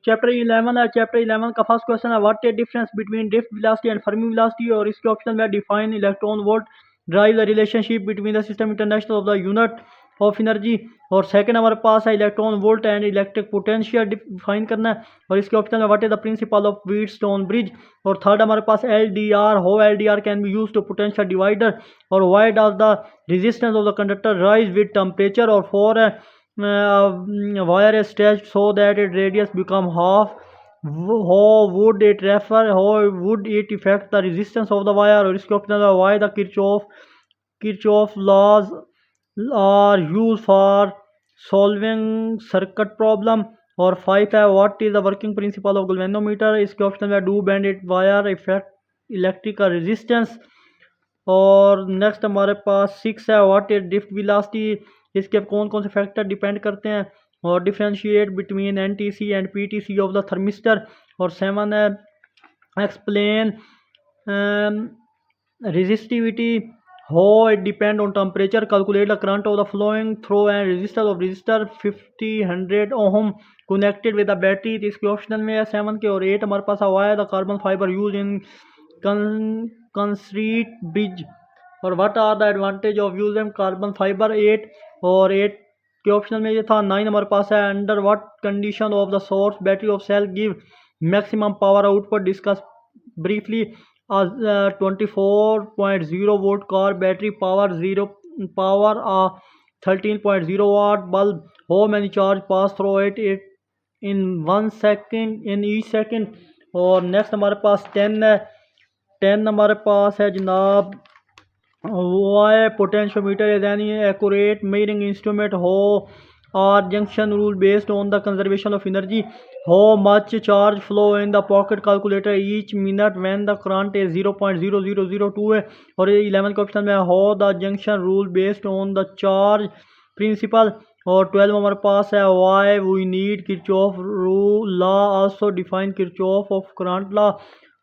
Chapter 11 है। Chapter 11 का first question है what is difference between drift velocity and Fermi velocity, और इसके ऑप्शन में define electron volt derive the relationship between the system international of the unit of energy, और second हमारे पास है electron volt and electric potential define करना है, और इसके ऑप्शन में what is the principle of Wheatstone bridge, और थर्ड हमारे पास L D R, how L D are can be use to potential divider, और why does the resistance of the conductor rise with temperature, और four है wire is stretched so that its radius become half, how would it affect the resistance of the wire, और इसके option है why the Kirchhoff laws are used for solving circuit problem, और 5 है what is the working principle of galvanometer, इसके option में do bended wire affect electrical resistance, और next हमारे पास 6 है व्हाट इज ड्रिफ्ट वेलोसिटी, इसके कौन कौन से फैक्टर डिपेंड करते हैं, और differentiate between NTC and PTC of the thermistor, और 7 है explain resistivity, how it depend on temperature, calculate the current of the flowing through and resistor 50-100 ohm connected with the battery, इसके optional में है 7 के, और 8 हमारे पास है the carbon fibre use in concrete bridge, और what are the advantage of using carbon fibre 8, और 8 के ऑप्शन में ये था। 9 हमारे पास है under what condition of the source battery of cell give maximum power output, discuss briefly 24.0 volt car battery power 13.0 watt bulb, how many charge pass through it in 1 second in each second, और next हमारे पास 10 है। 10 हमारे पास है जनाब why potentiometer is any accurate measuring instrument, how are junction rule based on the conservation of energy, how much charge flow in the pocket calculator each minute when the current is 0.0002 है, और 11 के option में how the junction rule based on the charge principle, और 12 हमारे पास है why we need Kirchhoff rule law also define Kirchhoff of current law.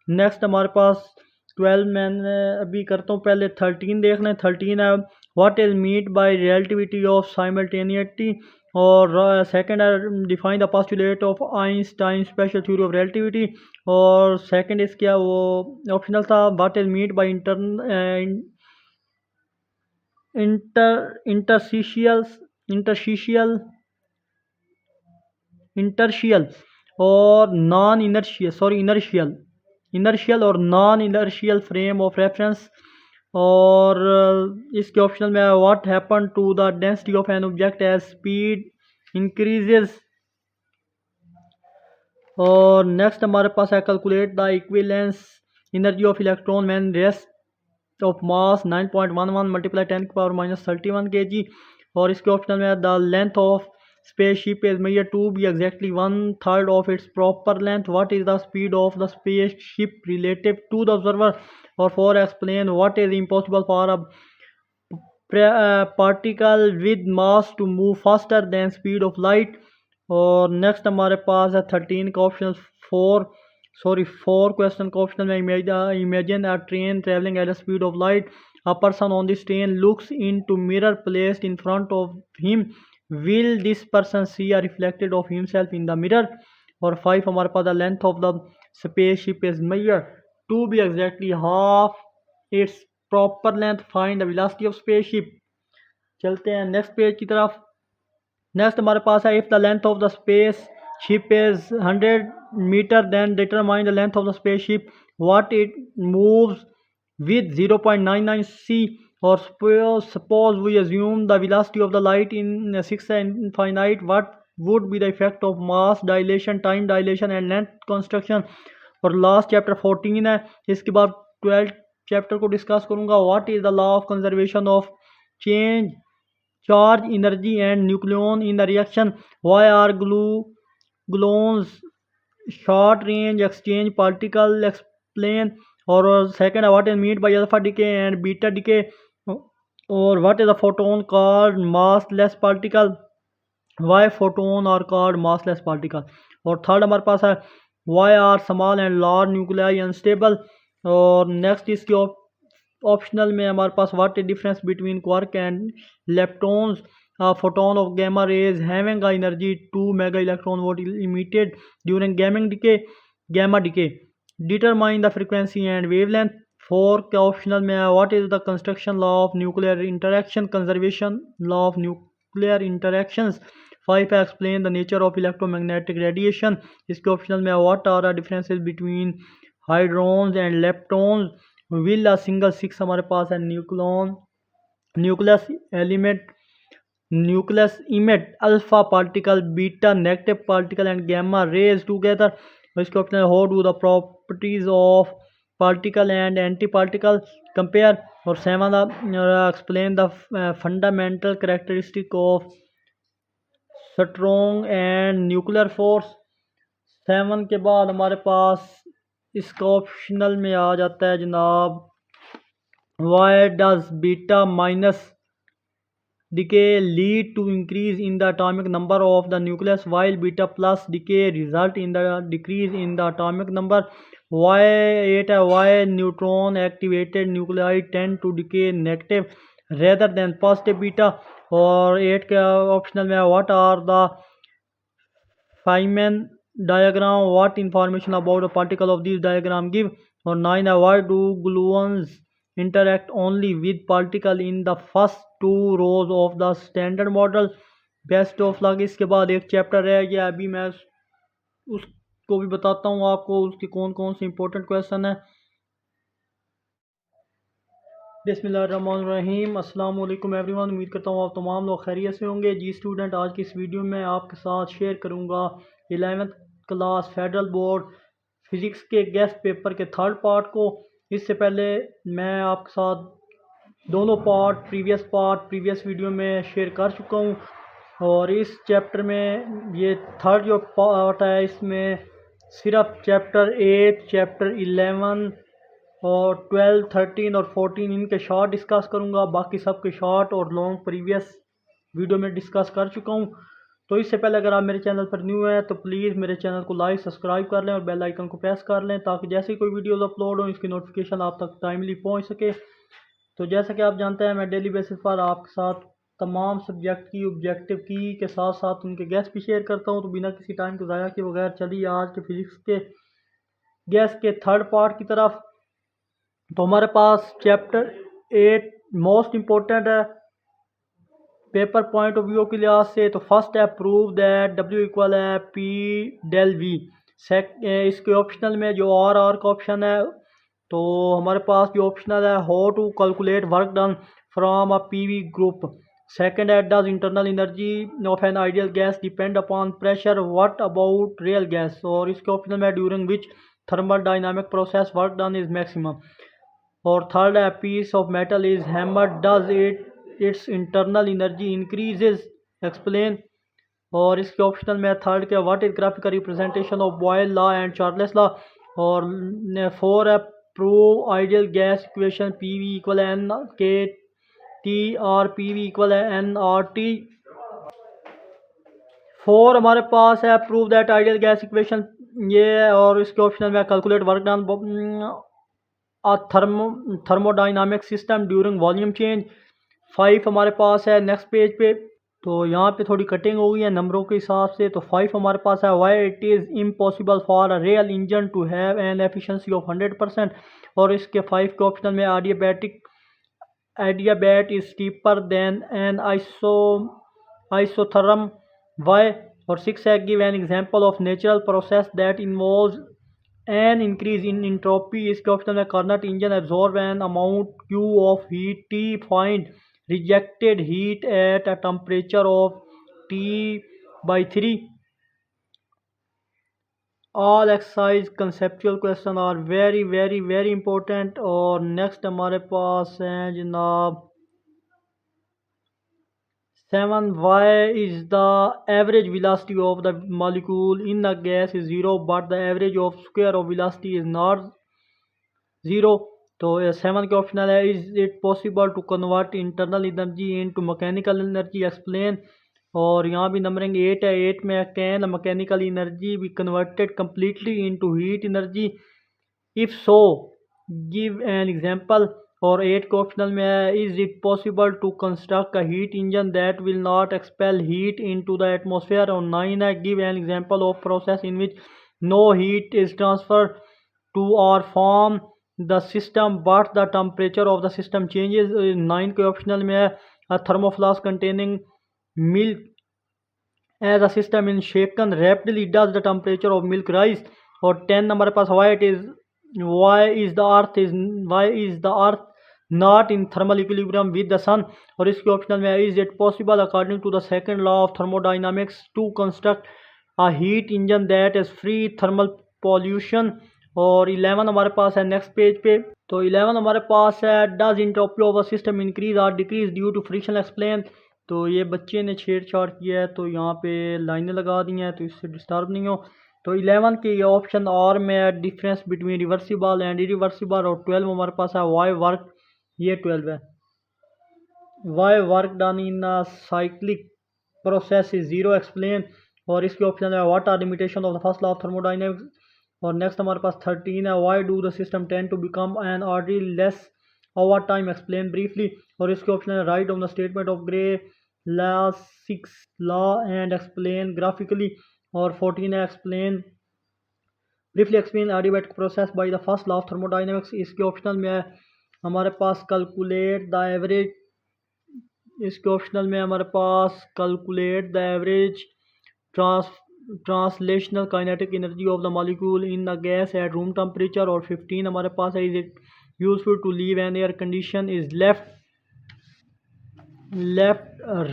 Next हमारे पास 12 मैंने अभी करता हूँ, पहले 13 देख लें। 13 है what is meant by relativity of simultaneity, और सेकंड है define the postulate of Einstein special theory of relativity, और सेकंड इसके वो ऑप्शनल था what is meant by inertial और नॉन इनर्शियल और non inertial frame of reference, और इसके ऑप्शनल में what happen to the density of an object as speed increases, और नेक्स्ट हमारे पास है calculate the equivalence energy of electron when rest of mass 9.11 multiply 10⁻31 kg, और इसके ऑप्शनल में the length of spaceship is measured to be exactly 1/3 of its proper length. What is the speed of the spaceship relative to the observer? Or for explain what is impossible for a particle with mass to move faster than speed of light. और next हमारे पास है 13 का option 4 question का option में imagine a train travelling at the speed of light, a person on this train looks into mirror placed in front of him, will this person see a reflected of himself in the mirror, और 5 हमारे पास the length of the spaceship is measured to be exactly half its proper length, find the velocity of spaceship। चलते हैं next page की तरफ। Next हमारे पास है if the length of the spaceship is 100 meter then determine the length of the spaceship what it moves with 0.99 c, or suppose we assume the velocity of the light in 6 infinite, what would be the effect of mass dilation, time dilation and length construction। और last chapter 14 है, इसके बाद 12 chapter को discuss करूंगा what is the law of conservation of change charge energy and nucleon in the reaction, why are gluons short range exchange particle explain, और second what is meant by alpha decay and beta decay, और what is the photon called massless particle, why photon are called massless particle, और third हमारे पास है why are small and large nuclei unstable, और next इसके optional में हमारे पास what is difference between quark and leptons, a photon of gamma rays having a energy 2 mega electron volt emitted during gamma decay. Determine the frequency and wavelength. 4 के optional में है what is the construction law of nuclear interaction, conservation law of nuclear interactions. 5 है explain the nature of electromagnetic radiation. इसके optional में what are the differences between hadrons and leptons. Will a single 6 हमारे पास है nucleus element nucleus emit alpha particle, beta negative particle and gamma rays together. इसके option how do the properties of particle and antiparticle compare। और 7 explain the fundamental characteristic of strong and nuclear force। 7 के बाद हमारे पास इसका optional में आ जाता है जनाब why does beta minus decay lead to increase in the atomic number of the nucleus while beta plus decay result in the decrease in the atomic number। why 8 why neutron activated nuclei tend to decay negative rather than positive beta। और 8 के optional में what are the Feynman diagram, what information about the particle of these diagram give। और 9 why do gluons interact only with particle in the first 2 rows of the standard model। Best of luck. इसके बाद एक chapter रह गया, अभी मैं उसको भी बताता हूँ आपको उसके कौन कौन से इंपॉर्टेंट क्वेश्चन है। बिस्मिल्लाहिर्रहमानिर्रहीम, अस्सलाम वालेकुम एवरीवन। उम्मीद करता हूँ आप तमाम लोग खैरियत से होंगे। जी स्टूडेंट, आज की इस वीडियो में आपके साथ शेयर करूँगा 11th class federal board physics के गेस्ट पेपर के थर्ड पार्ट को। इससे पहले मैं आपके साथ दोनों प्रीवियस वीडियो में शेयर कर चुका हूँ। और इस चैप्टर में ये थर्ड जो पार्ट है इसमें सिर्फ चैप्टर 8, चैप्टर 11 और 12, 13 और 14 इनके शॉर्ट डिस्कस करूँगा। बाकी सब के शॉर्ट और लॉन्ग प्रीवियस वीडियो में डिस्कस कर चुका हूँ। तो इससे पहले अगर आप मेरे चैनल पर न्यू हैं तो प्लीज़ मेरे चैनल को लाइक सब्सक्राइब कर लें और बेल आइकन को प्रेस कर लें ताकि जैसे ही कोई वीडियोज़ अपलोड हो इसकी नोटिफिकेशन आप तक टाइमली पहुँच सके। तो जैसा कि आप जानते हैं मैं डेली बेसिस पर आपके साथ तमाम सब्जेक्ट की ऑब्जेक्टिव की के साथ साथ उनके गेस्ट भी शेयर करता हूं। तो बिना किसी टाइम को ज़ाया किए बगैर चलिए आज के फिजिक्स के गेस्ट के थर्ड पार्ट की तरफ। तो हमारे पास चैप्टर 8 मोस्ट इम्पोर्टेंट है पेपर पॉइंट ऑफ व्यू के लिहाज से। तो फर्स्ट है प्रूव दैट W इक्वल है P del V। इसके ऑप्शनल में जो R का ऑप्शन है तो हमारे पास जो ऑप्शनल है how to calculate work done from a PV group. Second है does internal energy of an ideal gas depend upon pressure, what about real gas. और इसके ऑप्शनल में during which thermal dynamic process work done is maximum. और third है piece of metal is hammered, does its internal energy increases, explain. और इसके optional में third के what is graphical representation of Boyle law and Charles law. और 4 है prove ideal gas equation PV equal N K T और PV equal N R T. 4 हमारे पास है prove that ideal gas equation ये है। और इसके ऑप्शनल में calculate work done thermodynamic system during volume change. 5 हमारे पास है नेक्स्ट पेज पे। तो यहाँ पे थोड़ी कटिंग हो गई है नंबरों के हिसाब से। तो 5 हमारे पास है why it is impossible for a real engine to have an efficiency of 100%। और इसके 5 के ऑप्शनल में adiabat is steeper than an isotherm why. और 6 है give an example of natural process that involves an increase in entropy. इसके option में Carnot engine absorb an amount Q of heat, T find rejected heat at a temperature of T/3। all exercise conceptual question are very important। और next हमारे पास है जनाब 7 why is the average velocity of the molecule in a gas is 0 but the average of square of velocity is not 0। तो 7 के optional है is it possible to convert internal energy into mechanical energy, explain. और यहाँ भी numbering 8 है। 8 में can mechanical energy be converted completely into heat energy, if so give an example. और 8 के ऑप्शनल में है, is it possible to construct a heat engine that will not expel heat into the atmosphere. और 9 है, give an example of process in which no heat is transfer to और from the system but the temperature of the system changes. 9 के optional में है, a thermoflask containing milk as a system in shaken rapidly does the temperature of milk rise। और 10 number pass, why is the earth not in thermal equilibrium with the sun। और इसके optional में is it possible according to the second law of thermodynamics to construct a heat engine that is free thermal pollution। और 11 हमारे पास है next page पे, तो 11 हमारे पास है, does entropy of a system increase और decrease due to friction explain. तो ये बच्चे ने छेड़छाड़ किया है तो यहाँ पे लाइनें लगा दी हैं तो इससे डिस्टर्ब नहीं हो। तो 11 के ये ऑप्शन और में difference between reversible and irreversible. और 12 हमारे पास है वाई वर्क, ये 12 है, why work done in cyclic process is zero explain. और इसके ऑप्शन है, what are limitation of the first law of thermodynamics. और नेक्स्ट हमारे पास 13 है, why do the system tend to become an orderly less over time explain briefly. और इसके option है, write on the statement of grey law 6 law and explain graphically. और 14 है, explain briefly explain adiabatic process by the first law of thermodynamics. इसके optional में है हमारे पास कैलकुलेट द एवरेज, इसके ऑप्शनल में हमारे पास calculate the average translational kinetic energy of the molecule in the gas at room temperature. और 15 हमारे पास है, is it useful to leave an air condition is left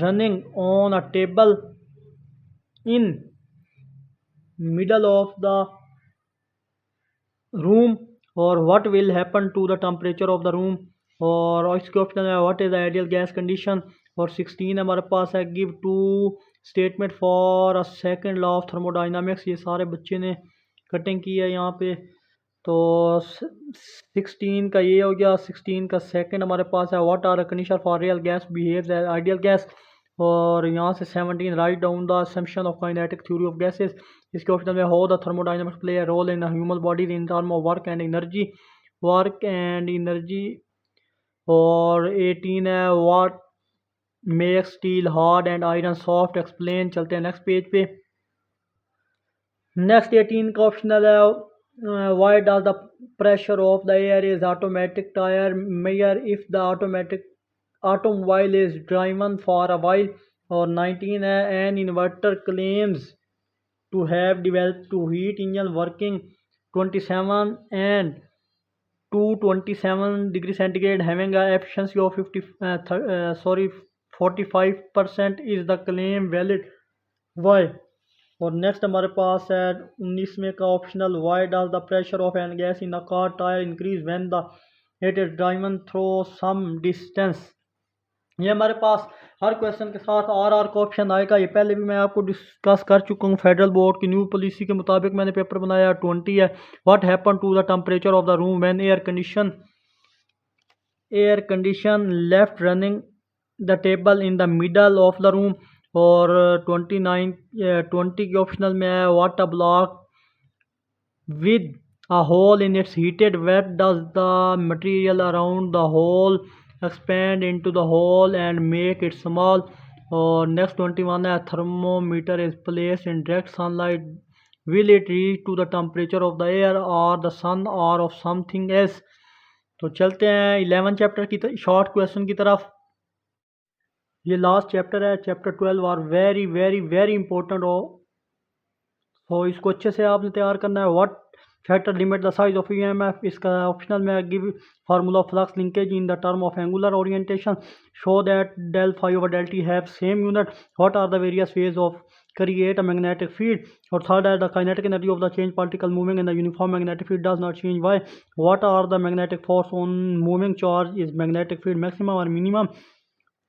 running on a table in middle of the room. और what will happen to the temperature of the room. और इसके option है, what is the ideal gas condition. और 16 हमारे पास है, give two statement for a second law of thermodynamics. ये सारे बच्चे ने कटिंग की है यहाँ पे। तो 16 का ये हो गया। 16 का सेकंड हमारे पास है, what are the condition for real gas behaves as ideal gas. और यहाँ से 17, write down the assumption of kinetic theory of gases. इसके ऑप्शन में, how the thermodynamics play a role in human body in term of work and energy. और 18 है, what make steel hard and iron soft explain. चलते हैं next page पे। Next 18 का optional है, why does the pressure of the air is automatic tyre mayor if the automobile is driven for a while. और 19 है, an inverter claims to have developed to heat engine working 27 and 227 degree centigrade having a efficiency of 45% is the claim valid, why। और next हमारे पास है 19वें का optional, why does the pressure of an gas in a car tyre increase when the it is driven through some distance. ये हमारे पास हर question के साथ आर का ऑप्शन आएगा। ये पहले भी मैं आपको डिस्कस कर चुका हूँ। फेडरल बोर्ड की न्यू पॉलिसी के मुताबिक मैंने पेपर बनाया। 20 है, what happen to the temperature of the room when air condition left running the table in the middle of the room. और 20 के ऑप्शनल में है, what a block with a hole in its heated wet does the material around the hole expand into the hole and make it small। और next 21 है, thermometer is placed in direct sunlight, will it reach to the temperature of the air or the sun or of something else। तो चलते हैं 11 chapter की short question की तरफ। ये last chapter है, चैप्टर 12 और वेरी वेरी वेरी इंपॉर्टेंट हो, तो इसको अच्छे से आपने तैयार करना है। What factor limit the size of EMF. इसका ऑप्शनल में, give formula of flux linkage in the term of angular orientation, show that del phi over del t have same unit, what are the various ways of create a magnetic field। और third है, the kinetic energy of the change particle moving in the uniform magnetic field does not change, why। what are the magnetic force on moving charge is magnetic field maximum or minimum।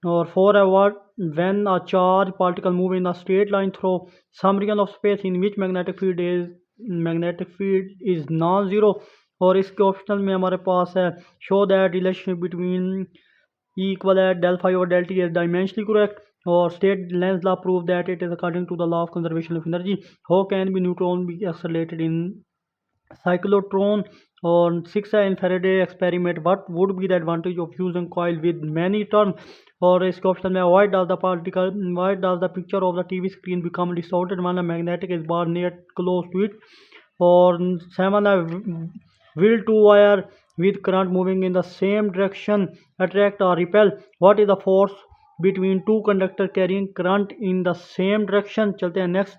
और 4 है, what when a charge particle move in a straight line through some region of space in which magnetic field is non-zero। और इसके optional में हमारे पास है, show that relationship between equal है del phi over del t is dimensionally correct। और state Lenz law prove that it is according to the law of conservation of energy. How can be neutron be accelerated in cyclotron. और 6 है इन Faraday experiment what would be the advantage of using coil with many turns। और इसके option में why does the picture of the TV screen become distorted when a magnetic is bar near close to it। और 7 है will two wire with current moving in the same direction attract or repel। what is the force between two conductor carrying current in the same direction। चलते हैं next.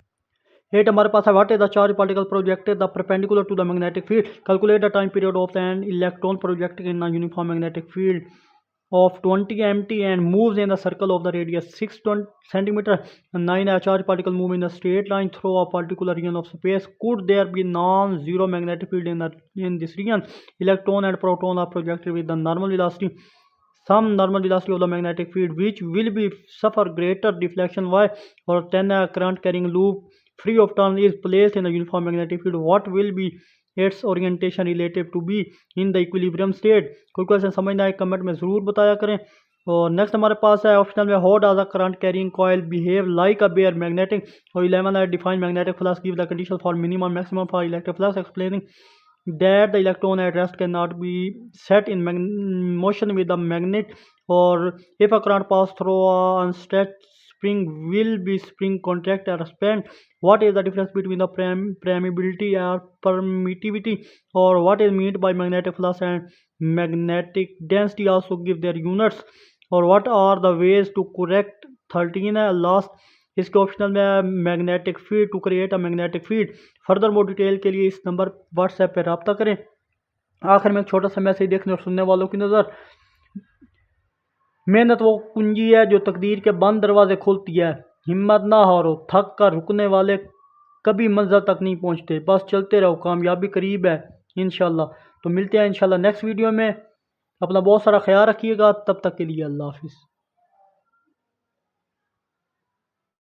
8 हमारे पास है what is the charge particle projected the perpendicular to the magnetic field. Calculate the time period of an electron projected in a uniform magnetic field of 20 mt and moves in the circle of the radius 6 centimeter। 9 a charge particle move in a straight line through a particular region of space। could there be non-zero magnetic field in this region। electron and proton are projected with the normal velocity some normal velocity of the magnetic field which will be suffer greater deflection। why। or 10 a current carrying loop free of turn is placed in the uniform magnetic field what will be its orientation relative to be in the equilibrium state। कोई question समझना है comment में ज़रूर बताया करें। और next हमारे पास है ऑप्शनल में how does a current carrying coil behave like a bar magnetic. और 11 है define magnetic flux give the condition for minimum maximum for electric flux explaining that the electron at rest cannot be set in motion with the magnet। or if a current pass through a unstretched spring will be spring contract or expand। what is the difference between the permeability or permittivity। or what is meant by magnetic flux and magnetic density also give their units। or what are the ways to correct 13 है last. इसके optional में magnetic field to create a magnetic field. Further more detail के लिए इस number WhatsApp पर रब्ता करें। आखिर में एक छोटा सा मैसेज देखने और सुनने वालों की नज़र। मेहनत वो कुंजी है जो तकदीर के बंद दरवाजे खोलती है। हिम्मत ना हारो, थक कर रुकने वाले कभी मंजिल तक नहीं पहुंचते। बस चलते रहो, कामयाबी करीब है इंशाल्लाह। तो मिलते हैं इंशाल्लाह नेक्स्ट वीडियो में। अपना बहुत सारा ख्याल रखिएगा। तब तक के लिए अल्लाह हाफिज़।